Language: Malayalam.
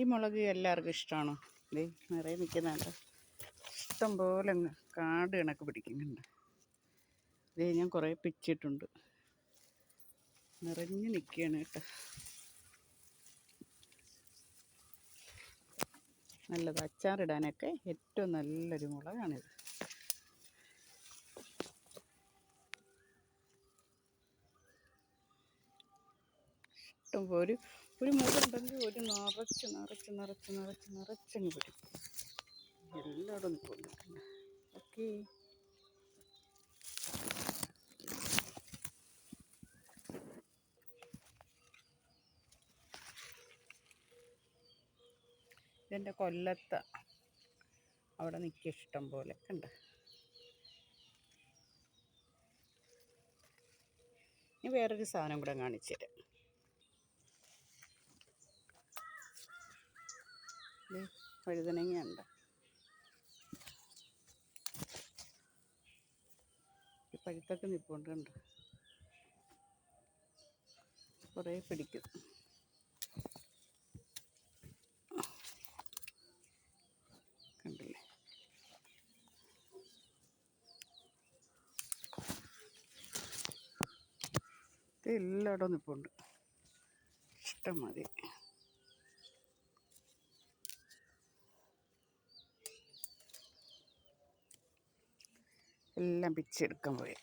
ഈ മുളക് എല്ലാവർക്കും ഇഷ്ടമാണോ? ദേ നിറയെ നിൽക്കുന്നുണ്ട്. ഇഷ്ടം പോലെ അങ്ങ് കാട് കണക്ക് പിടിക്കുന്നുണ്ട്. ദേ ഞാൻ കുറേ പിച്ചിട്ടുണ്ട്. നിറഞ്ഞ് നിൽക്കുകയാണ് കേട്ടോ. നല്ലത് അച്ചാറിടാനൊക്കെ ഏറ്റവും നല്ലൊരു മുളകാണിത്. ഇഷ്ടം ഒരു മുളകുണ്ടെങ്കിൽ ഒരു നിറച്ചങ്ങ് പിടിക്കും. എല്ലായിടും കൊണ്ടിട്ടുണ്ട്. ഓക്കെ, ഇതെൻ്റെ കൊല്ലത്ത അവിടെ നിൽക്കുക ഇഷ്ടം പോലെ ഉണ്ട്. ഇനി വേറൊരു സാധനം കൂടെ കാണിച്ചു തരാം. വഴുതനങ്ങ ഉണ്ട്. പഴുത്തൊക്കെ നിൽപ്പുണ്ട്. കുറേ പിടിക്കും. കണ്ടില്ലേ? ഇത് എല്ലായിടവും നിൽപ്പുണ്ട്. ഇഷ്ടം മതി. എല്ലാം പിച്ചെടുക്കാൻ പോയി.